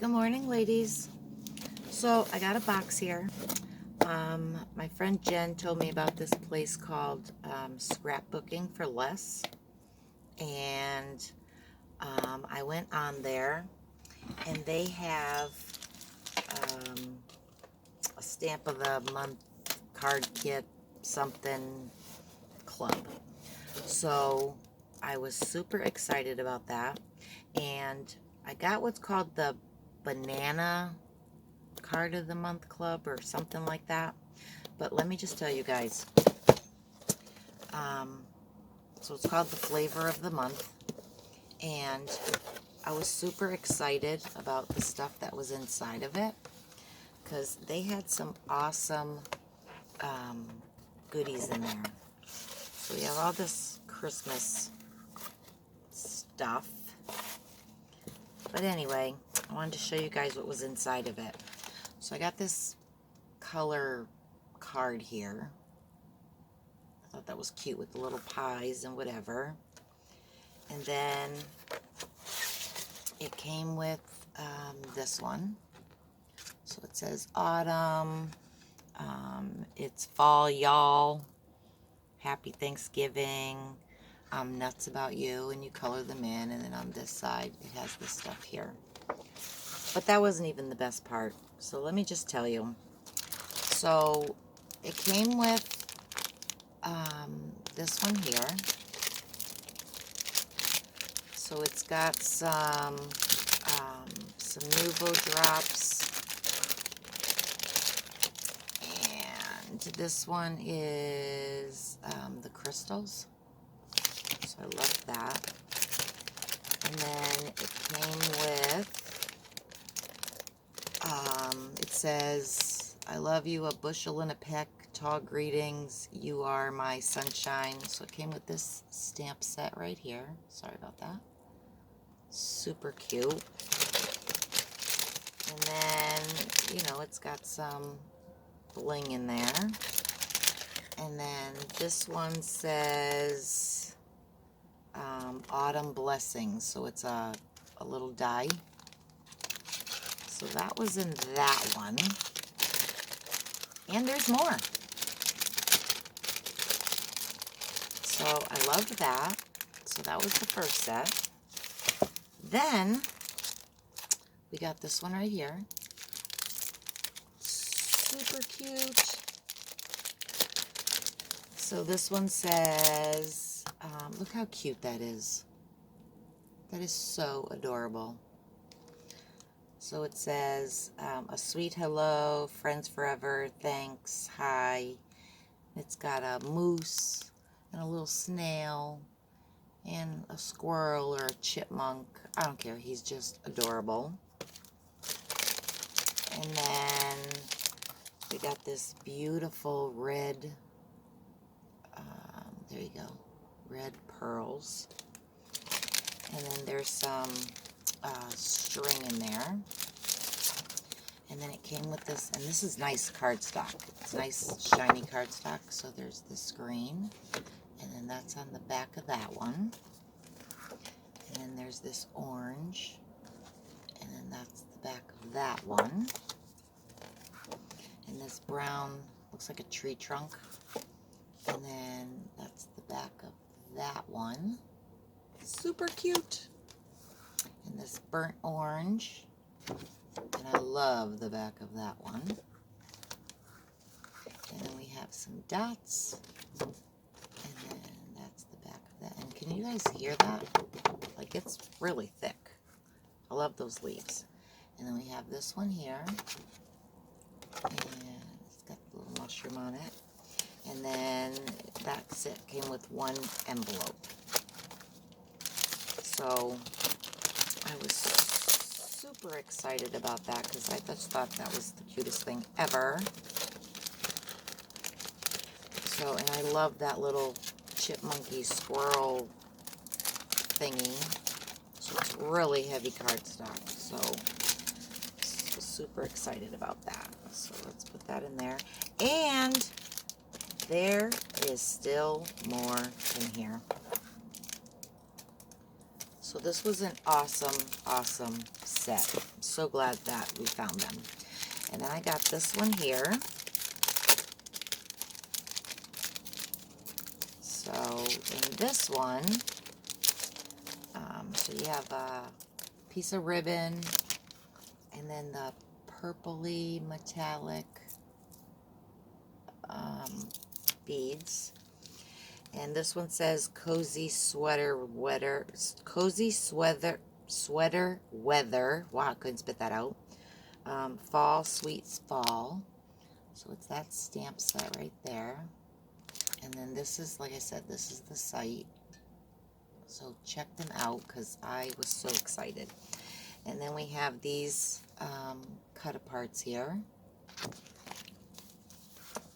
Good morning, ladies. So I got a box here. My friend Jen told me about this place called Scrapbooking for Less, and I went on there, and they have a stamp of the month card kit something club. So I was super excited about that, and I got what's called the banana card of the month club or something like that. But let me just tell you guys, so it's called the flavor of the month, and I was super excited about the stuff that was inside of it because they had some awesome goodies in there. So we have all this Christmas stuff, but anyway, I wanted to show you guys what was inside of it. So I got this color card here. I thought that was cute with the little pies and whatever. And then it came with this one. So it says autumn. It's fall, y'all. Happy Thanksgiving. I'm nuts about you. And you color them in. And then on this side, it has this stuff here. But that wasn't even the best part. So let me just tell you. So it came with this one here. So it's got some Nuvo drops, and this one is the crystals. So I love that. And then it came with it says, I love you, a bushel and a peck, tall greetings, you are my sunshine. So it came with this stamp set right here. Sorry about that. Super cute. And then, you know, it's got some bling in there. And then this one says autumn blessings. So it's a little die. So that was in that one. And there's more. So I loved that. So that was the first set. Then we got this one right here. Super cute. So this one says, look how cute that is. That is so adorable. So it says, a sweet hello, friends forever, thanks, hi. It's got a moose and a little snail and a squirrel or a chipmunk. I don't care, he's just adorable. And then we got this beautiful red, there you go, red pearls. And then there's some string in there. And then it came with this, and this is nice cardstock. It's nice shiny cardstock. So there's this green, and then that's on the back of that one. And then there's this orange, and then that's the back of that one. And this brown looks like a tree trunk, and then that's the back of that one. Super cute. And this burnt orange. And I love the back of that one. And then we have some dots. And then that's the back of that. And can you guys hear that? Like, it's really thick. I love those leaves. And then we have this one here. And it's got a little mushroom on it. And then that's it. Came with one envelope. So I was super excited about that because I just thought that was the cutest thing ever. So, and I love that little chipmunky squirrel thingy. So it's really heavy cardstock. So super excited about that. So let's put that in there. And there is still more in here. So this was an awesome, awesome set. I'm so glad that we found them. And then I got this one here. So in this one, so you have a piece of ribbon, and then the purpley metallic beads. And this one says cozy sweater weather. Wow, I couldn't spit that out. Fall sweets fall. So it's that stamp set right there. And then this is, like I said, this is the site. So check them out because I was so excited. And then we have these cut aparts here.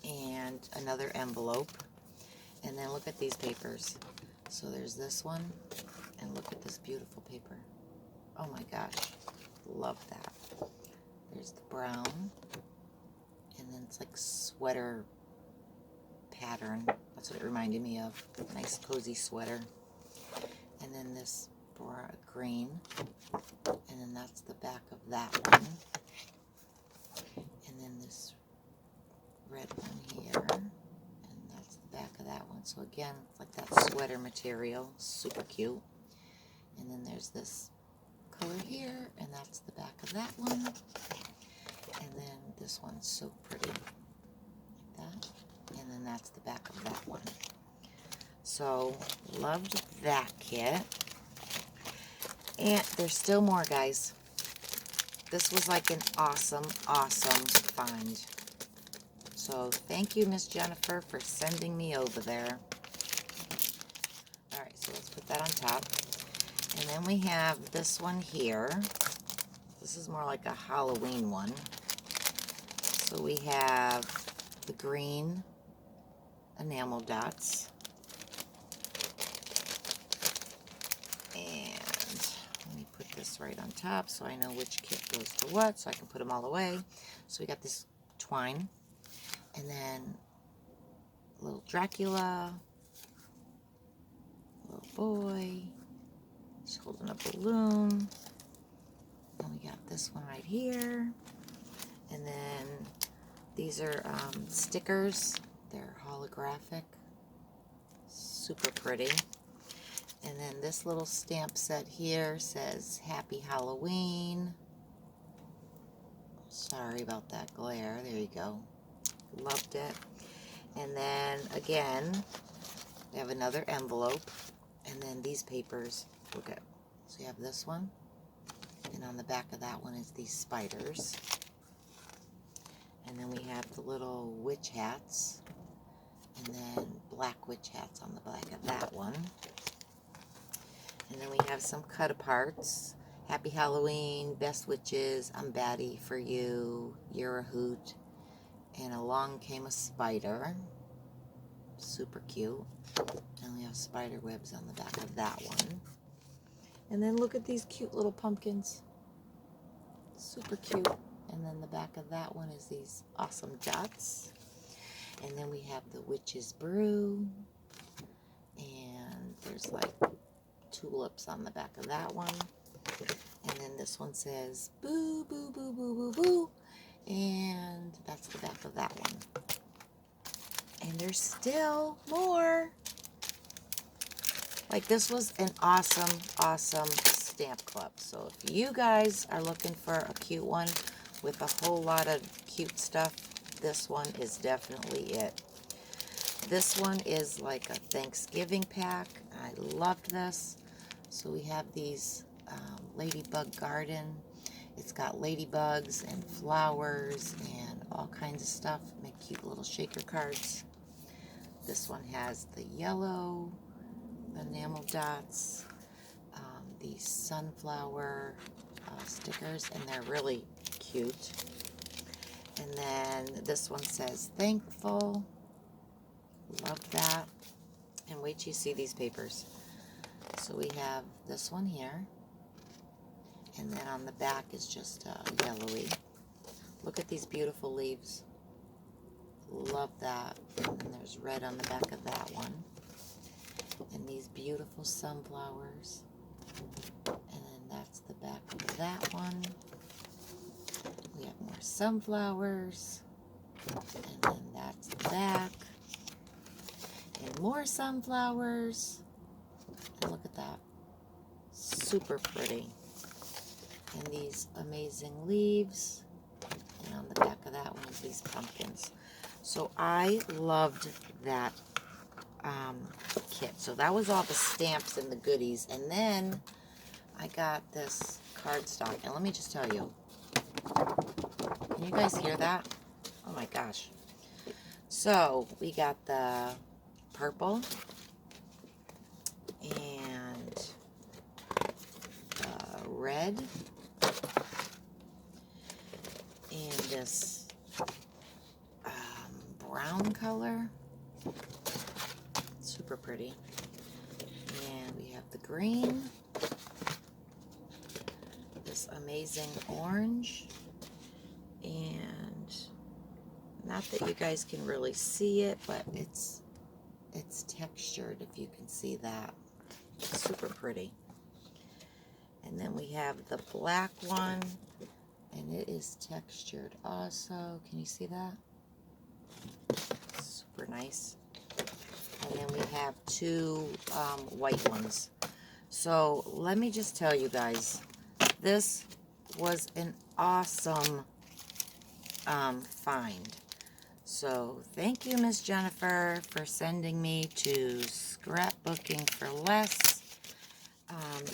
And another envelope. And then look at these papers. So there's this one, and look at this beautiful paper. Oh my gosh, love that. There's the brown, and then it's like sweater pattern. That's what it reminded me of. Nice cozy sweater. And then this green, and then that's the back of that one. And then this red one here. Back of that one. So again, it's like that sweater material, super cute. And then there's this color here, and that's the back of that one. And then this one's so pretty, like that. And then that's the back of that one. So loved that kit. And there's still more, guys. This was like an awesome, awesome find. So thank you, Miss Jennifer, for sending me over there. Alright, so let's put that on top. And then we have this one here. This is more like a Halloween one. So we have the green enamel dots. And let me put this right on top so I know which kit goes to what, so I can put them all away. So we got this twine. And then a little Dracula, little boy, he's holding a balloon. And we got this one right here. And then these are stickers. They're holographic, super pretty. And then this little stamp set here says Happy Halloween. Sorry about that glare. There you go. Loved it. And then again, we have another envelope, and then these papers. Look at, so you have this one, and on the back of that one is these spiders. And then we have the little witch hats, and then black witch hats on the back of that one. And then we have some cut aparts. Happy Halloween, best witches, I'm batty for you, you're a hoot. And along came a spider. Super cute. And we have spider webs on the back of that one. And then look at these cute little pumpkins. Super cute. And then the back of that one is these awesome dots. And then we have the witch's brew. And there's like tulips on the back of that one. And then this one says boo, boo, boo, boo, boo, boo. And that's the back of that one. And there's still more. Like, this was an awesome, awesome stamp club. So if you guys are looking for a cute one with a whole lot of cute stuff, this one is definitely it. This one is like a Thanksgiving pack. I loved this. So we have these Ladybug Garden. It's got ladybugs and flowers and all kinds of stuff. Make cute little shaker cards. This one has the yellow enamel dots, these sunflower stickers, and they're really cute. And then this one says thankful. Love that. And wait till you see these papers. So we have this one here. And then on the back is just yellowy. Look at these beautiful leaves. Love that. And then there's red on the back of that one. And these beautiful sunflowers. the back of that one. We have more sunflowers. And then that's the back. And more sunflowers. And look at that. Super pretty. And these amazing leaves. And on the back of that one is these pumpkins. So I loved that kit. So that was all the stamps and the goodies. And then I got this cardstock. And let me just tell you. Can you guys hear that? Oh my gosh. So we got the purple and red and this brown color. Super pretty. And we have the green, this amazing orange, and not that you guys can really see it, but it's textured, if you can see that. Super pretty. And then we have the black one, and it is textured also. Can you see that? Super nice. And then we have two white ones. So let me just tell you guys, this was an awesome find. So thank you, Miss Jennifer, for sending me to Scrapbooking for Less.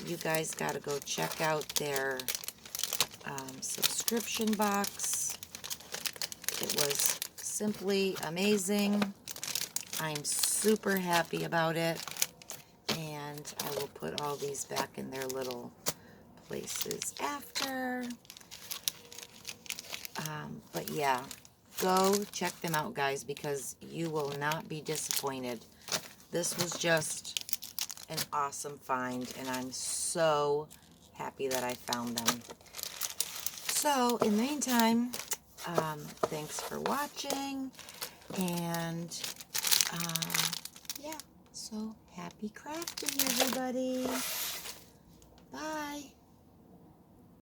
You guys got to go check out their subscription box. It was simply amazing. I'm super happy about it. And I will put all these back in their little places after. But yeah, go check them out, guys, because you will not be disappointed. This was just an awesome find, and I'm so happy that I found them. So, in the meantime, thanks for watching, and yeah, so happy crafting, everybody.